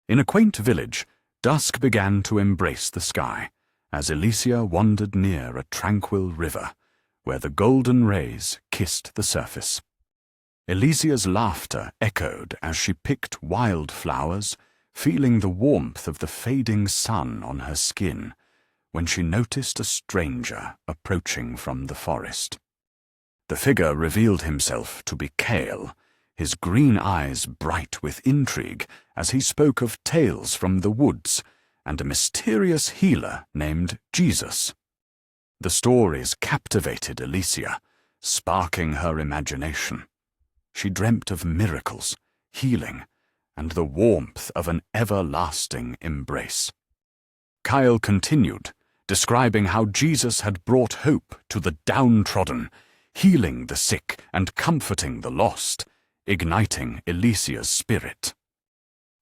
In a quaint village, dusk began to embrace the sky as Alicia wandered near a tranquil river where the golden rays kissed the surface. Alicia's laughter echoed as she picked wildflowers, feeling the warmth of the fading sun on her skin, when she noticed a stranger approaching from the forest. The figure revealed himself to be Kale, his green eyes bright with intrigue as he spoke of tales from the woods and a mysterious healer named Jesus. The stories captivated Alicia, sparking her imagination. She dreamt of miracles, healing, and the warmth of an everlasting embrace. Kyle continued, describing how Jesus had brought hope to the downtrodden, healing the sick and comforting the lost, igniting Alicia's spirit.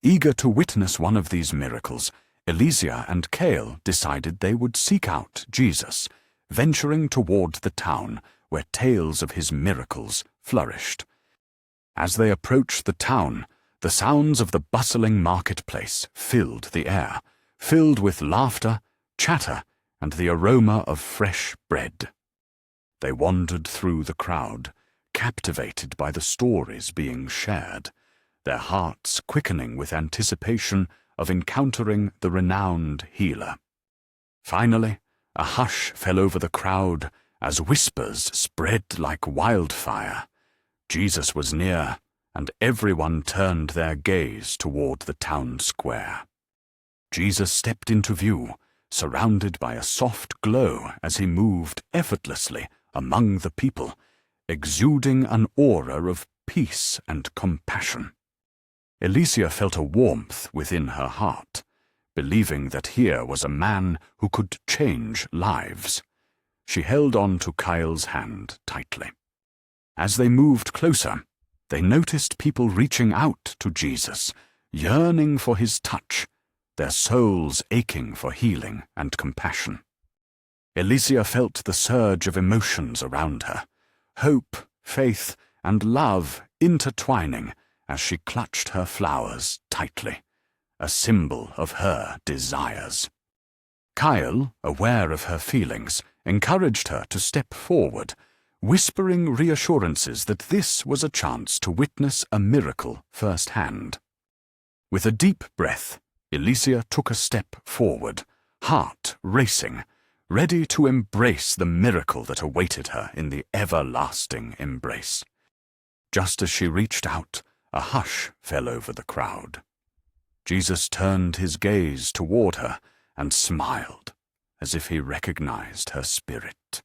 Eager to witness one of these miracles, Alicia and Kale decided they would seek out Jesus, venturing toward the town where tales of his miracles flourished. As they approached the town, the sounds of the bustling marketplace filled the air, filled with laughter, chatter, and the aroma of fresh bread. They wandered through the crowd, captivated by the stories being shared, their hearts quickening with anticipation of encountering the renowned healer. Finally, a hush fell over the crowd as whispers spread like wildfire. Jesus was near, and everyone turned their gaze toward the town square. Jesus stepped into view, surrounded by a soft glow as he moved effortlessly among the people, exuding an aura of peace and compassion. Alicia felt a warmth within her heart, believing that here was a man who could change lives. She held on to Kyle's hand tightly. As they moved closer, they noticed people reaching out to Jesus, yearning for his touch, their souls aching for healing and compassion. Alicia felt the surge of emotions around her, hope, faith, and love intertwining as she clutched her flowers tightly, a symbol of her desires. Kyle, aware of her feelings, encouraged her to step forward, whispering reassurances that this was a chance to witness a miracle firsthand. With a deep breath, Alicia took a step forward, heart racing, ready to embrace the miracle that awaited her in the everlasting embrace. Just as she reached out, a hush fell over the crowd. Jesus turned his gaze toward her and smiled, as if he recognized her spirit.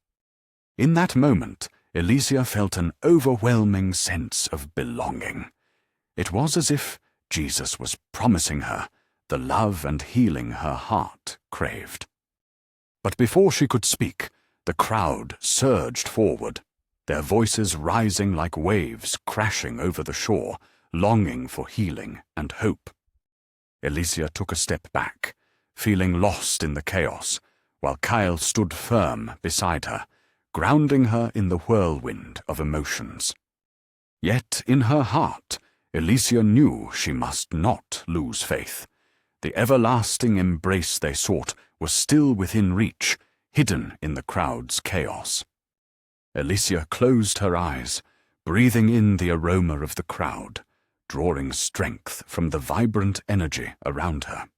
In that moment, Alicia felt an overwhelming sense of belonging. It was as if Jesus was promising her the love and healing her heart craved. But before she could speak, the crowd surged forward, their voices rising like waves crashing over the shore, longing for healing and hope. Alicia took a step back, feeling lost in the chaos, while Kyle stood firm beside her, grounding her in the whirlwind of emotions. Yet in her heart, Alicia knew she must not lose faith. The everlasting embrace they sought was still within reach, hidden in the crowd's chaos. Alicia closed her eyes, breathing in the aroma of the crowd, drawing strength from the vibrant energy around her.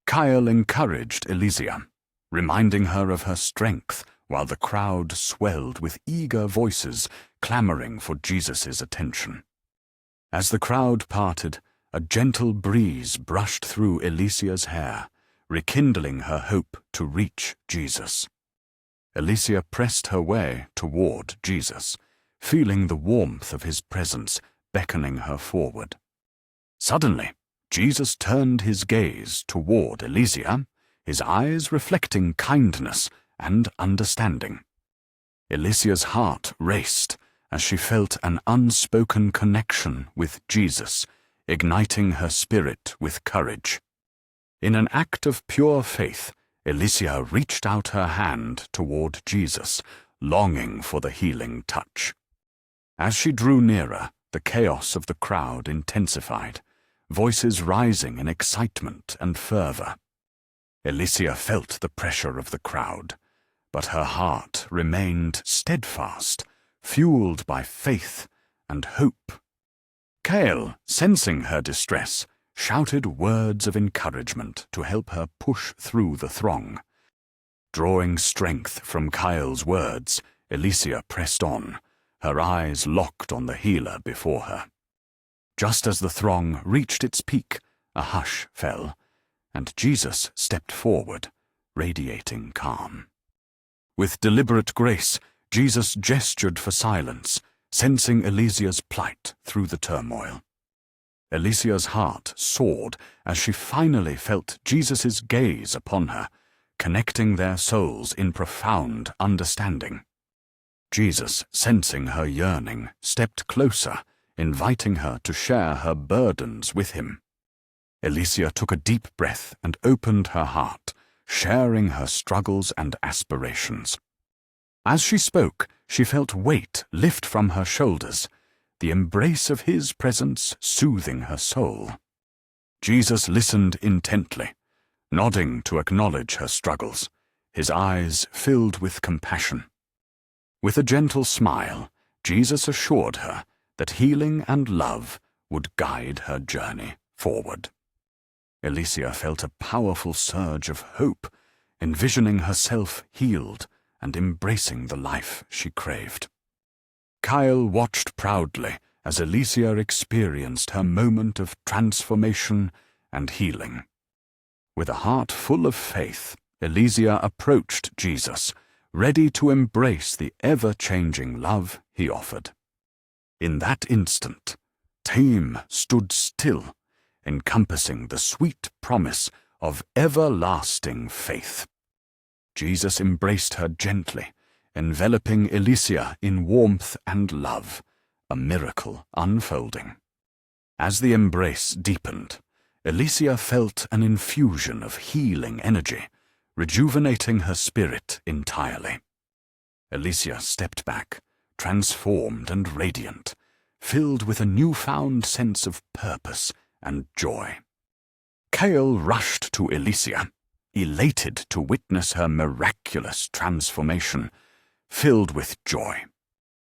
Kyle encouraged Alicia, reminding her of her strength while the crowd swelled with eager voices clamoring for Jesus' attention. As the crowd parted, a gentle breeze brushed through Alicia's hair, rekindling her hope to reach Jesus. Alicia pressed her way toward Jesus, feeling the warmth of his presence beckoning her forward. Suddenly, Jesus turned his gaze toward Alicia, his eyes reflecting kindness and understanding. Alicia's heart raced as she felt an unspoken connection with Jesus, igniting her spirit with courage. In an act of pure faith, Alicia reached out her hand toward Jesus, longing for the healing touch. As she drew nearer, the chaos of the crowd intensified, voices rising in excitement and fervor. Alicia felt the pressure of the crowd, but her heart remained steadfast, fueled by faith and hope. Cale, sensing her distress, shouted words of encouragement to help her push through the throng. Drawing strength from Kyle's words, Alicia pressed on, her eyes locked on the healer before her. Just as the throng reached its peak, a hush fell, and Jesus stepped forward, radiating calm. With deliberate grace, Jesus gestured for silence, sensing Alicia's plight through the turmoil. Alicia's heart soared as she finally felt Jesus' gaze upon her, connecting their souls in profound understanding. Jesus, sensing her yearning, stepped closer, inviting her to share her burdens with him. Alicia took a deep breath and opened her heart, sharing her struggles and aspirations. As she spoke, she felt weight lift from her shoulders, the embrace of his presence soothing her soul. Jesus listened intently, nodding to acknowledge her struggles, his eyes filled with compassion. With a gentle smile, Jesus assured her that healing and love would guide her journey forward. Alicia felt a powerful surge of hope, envisioning herself healed and embracing the life she craved. Kyle watched proudly as Alicia experienced her moment of transformation and healing. With a heart full of faith, Alicia approached Jesus, ready to embrace the ever-changing love he offered. In that instant, time stood still, encompassing the sweet promise of everlasting faith. Jesus embraced her gently, enveloping Alicia in warmth and love, a miracle unfolding. As the embrace deepened, Alicia felt an infusion of healing energy, rejuvenating her spirit entirely. Alicia stepped back, transformed and radiant, filled with a newfound sense of purpose and joy. Cale rushed to Alicia, elated to witness her miraculous transformation. Filled with joy,